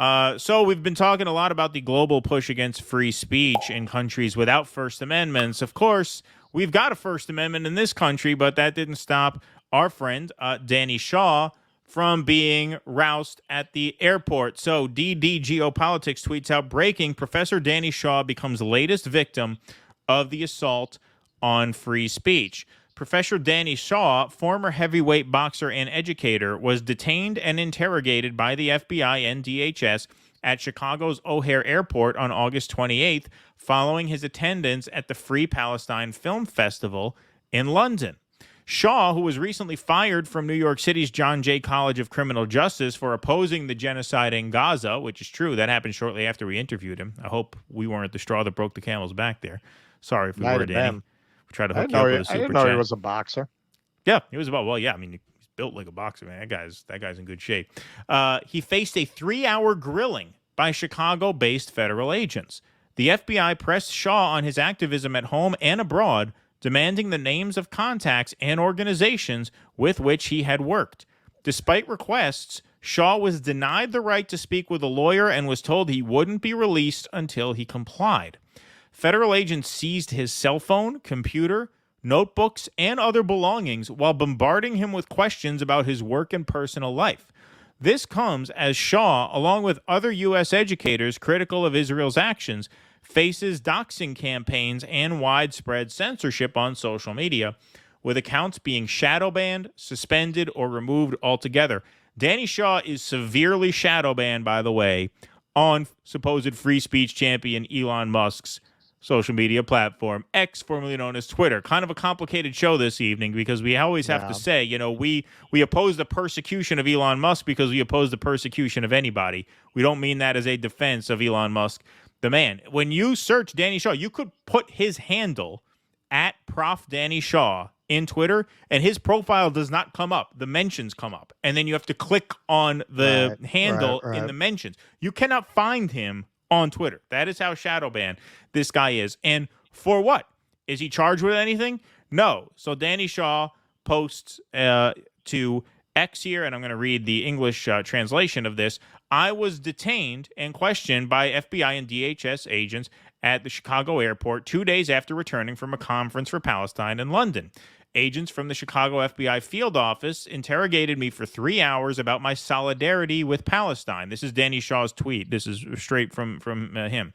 So we've been talking a lot about the global push against free speech in countries without First Amendments. Of course, we've got a First Amendment in this country, but that didn't stop our friend, Danny Shaw, from being roused at the airport. So DD Geopolitics tweets out, breaking, Professor Danny Shaw becomes latest victim of the assault on free speech. Professor Danny Shaw, former heavyweight boxer and educator, was detained and interrogated by the FBI and DHS at Chicago's O'Hare Airport on August 28th, following his attendance at the Free Palestine Film Festival in London. Shaw, who was recently fired from New York City's John Jay College of Criminal Justice for opposing the genocide in Gaza, which is true, that happened shortly after we interviewed him. I hope we weren't the straw that broke the camel's back there. Sorry if we were, Danny. Try to hook you up with a super chat. I didn't know he was a boxer. Yeah, he was about. Well, yeah. I mean, he's built like a boxer, man. That guy's in good shape. He faced a 3-hour grilling by Chicago-based federal agents. The FBI pressed Shaw on his activism at home and abroad, demanding the names of contacts and organizations with which he had worked. Despite requests, Shaw was denied the right to speak with a lawyer and was told he wouldn't be released until he complied. Federal agents seized his cell phone, computer, notebooks, and other belongings while bombarding him with questions about his work and personal life. This comes as Shaw, along with other U.S. educators critical of Israel's actions, faces doxing campaigns and widespread censorship on social media, with accounts being shadow banned, suspended, or removed altogether. Danny Shaw is severely shadow banned, by the way, on supposed free speech champion Elon Musk's social media platform, X, formerly known as Twitter. Kind of a complicated show this evening because we always have to say, we oppose the persecution of Elon Musk because we oppose the persecution of anybody. We don't mean that as a defense of Elon Musk, the man. When you search Danny Shaw, you could put his handle at Prof. Danny Shaw in Twitter, and his profile does not come up. The mentions come up, and then you have to click on the handle in the mentions. You cannot find him on Twitter. That is how shadow banned this guy is. And for what? Is he charged with anything? No. So Danny Shaw posts to X here, and I'm going to read the English translation of this. I was detained and questioned by FBI and DHS agents at the Chicago airport 2 days after returning from a conference for Palestine in London. Agents from the Chicago FBI field office interrogated me for 3 hours about my solidarity with Palestine. This is Danny Shaw's tweet. This is straight from him.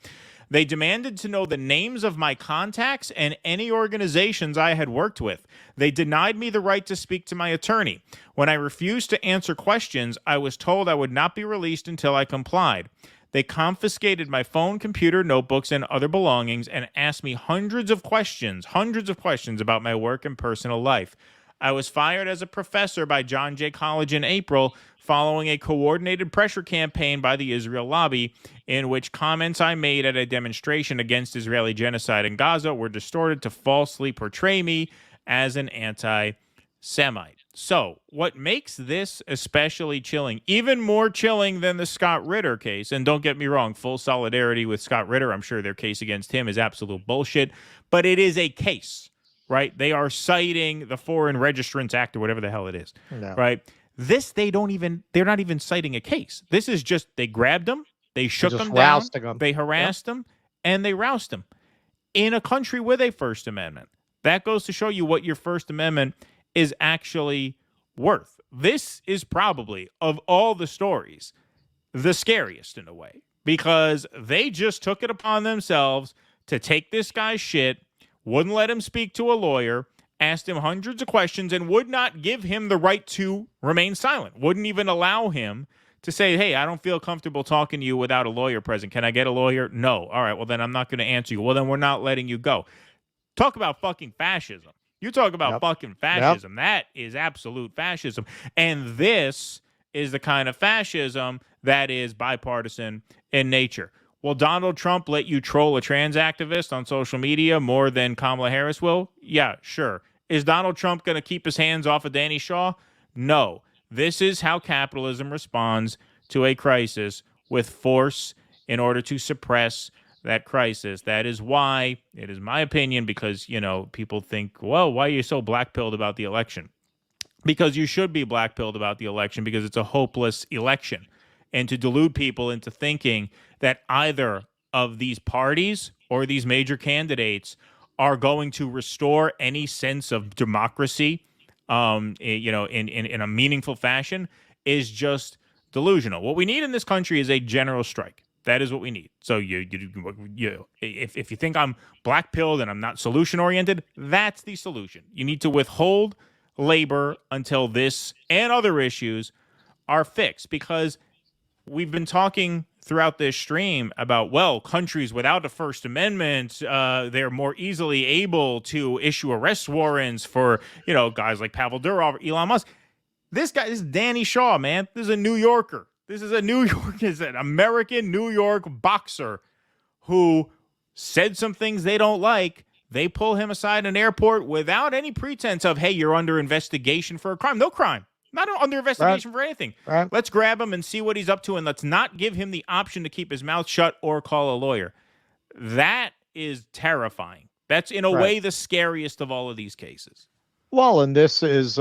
They demanded to know the names of my contacts and any organizations I had worked with. They denied me the right to speak to my attorney. When I refused to answer questions, I was told I would not be released until I complied. They confiscated my phone, computer, notebooks, and other belongings and asked me hundreds of questions about my work and personal life. I was fired as a professor by John Jay College in April following a coordinated pressure campaign by the Israel lobby in which comments I made at a demonstration against Israeli genocide in Gaza were distorted to falsely portray me as an anti-Semite. So, what makes this especially chilling, even more chilling than the Scott Ritter case, and don't get me wrong, full solidarity with Scott Ritter, I'm sure their case against him is absolute bullshit, but it is a case, right? They are citing the Foreign Registrants Act or whatever the hell it is, right? This, they're not even citing a case. This is just, they grabbed them, they shook them down, they harassed them, and they roused them in a country with a First Amendment. That goes to show you what your First Amendment is actually worth. This is probably, of all the stories, the scariest in a way, because they just took it upon themselves to take this guy's shit, wouldn't let him speak to a lawyer, asked him hundreds of questions, and would not give him the right to remain silent, wouldn't even allow him to say, hey, I don't feel comfortable talking to you without a lawyer present. Can I get a lawyer? No. All right, well, then I'm not going to answer you. Well, then we're not letting you go. Talk about fucking fascism. You talk about fucking fascism. That is absolute fascism. And this is the kind of fascism that is bipartisan in nature. Will Donald Trump let you troll a trans activist on social media more than Kamala Harris will? Yeah, sure. Is Donald Trump going to keep his hands off of Danny Shaw? No. This is how capitalism responds to a crisis, with force in order to suppress that crisis. That is why, it is my opinion, because, people think, well, why are you so black-pilled about the election? Because you should be black-pilled about the election, because it's a hopeless election. and to delude people into thinking that either of these parties or these major candidates are going to restore any sense of democracy, in a meaningful fashion, is just delusional. What we need in this country is a general strike. That is what we need. So if you think I'm black pilled and I'm not solution oriented, that's the solution. You need to withhold labor until this and other issues are fixed, because we've been talking throughout this stream about, well, countries without a First Amendment, they're more easily able to issue arrest warrants for, guys like Pavel Durov, Elon Musk. This is Danny Shaw, man. This is a New Yorker. This is an American New York boxer who said some things they don't like. They pull him aside in an airport without any pretense of, hey, you're under investigation for a crime. No crime. Not under investigation for anything. Right. Let's grab him and see what he's up to, and let's not give him the option to keep his mouth shut or call a lawyer. That is terrifying. That's, in a way, the scariest of all of these cases. Well, and this is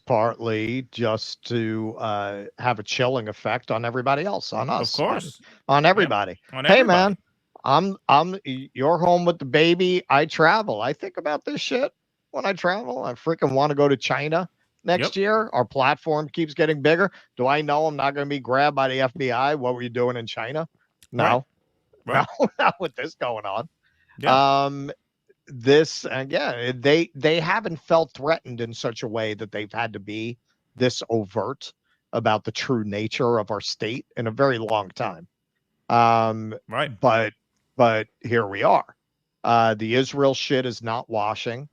partly just to have a chilling effect on everybody else, on us, of course, on everybody. Yep. On everybody. Hey, man, you're home with the baby. I travel. I think about this shit when I travel. I freaking want to go to China next year. Our platform keeps getting bigger. Do I know I'm not going to be grabbed by the FBI? What were you doing in China? No, right. No, not with this going on. Yeah. This, again, they haven't felt threatened in such a way that they've had to be this overt about the true nature of our state in a very long time. Right. But here we are. The Israel shit is not washing.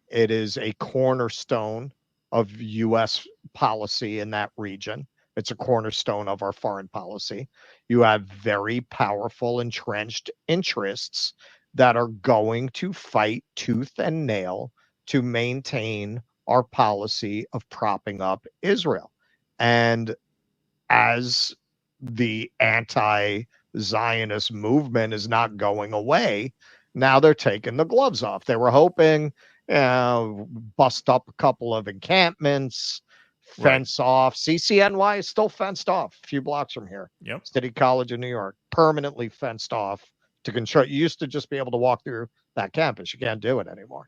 It is a cornerstone of U.S. policy in that region. It's a cornerstone of our foreign policy. You have very powerful, entrenched interests that are going to fight tooth and nail to maintain our policy of propping up Israel. And as the anti-Zionist movement is not going away, now they're taking the gloves off. They were hoping, bust up a couple of encampments, fence off. CCNY is still fenced off a few blocks from here. Yep. City College in New York, permanently fenced off to control. You used to just be able to walk through that campus. You can't do it anymore.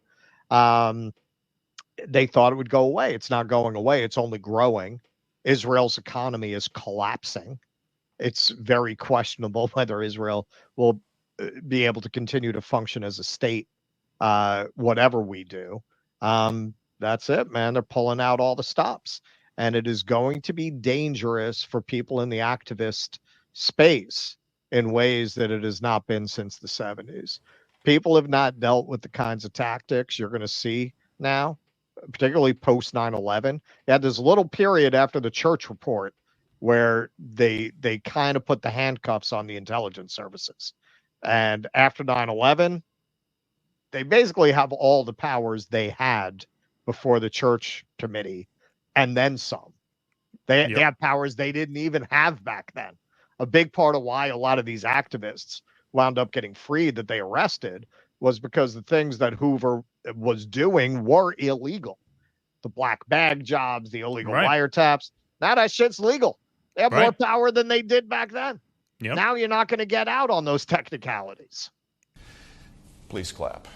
They thought it would go away. It's not going away. It's only growing. Israel's economy is collapsing. It's very questionable whether Israel will be able to continue to function as a state, whatever we do. That's it, man. They're pulling out all the stops. And it is going to be dangerous for people in the activist space in ways that it has not been since the 70s. People have not dealt with the kinds of tactics you're going to see now, particularly post 9/11. You had this little period after the Church report where they kind of put the handcuffs on the intelligence services. And after 9/11, they basically have all the powers they had before the Church committee and then some. They have powers they didn't even have back then. A big part of why a lot of these activists wound up getting freed that they arrested was because the things that Hoover was doing were illegal. The black bag jobs, the illegal wiretaps. Now that shit's legal. They have more power than they did back then. Yep. Now you're not going to get out on those technicalities. Please clap.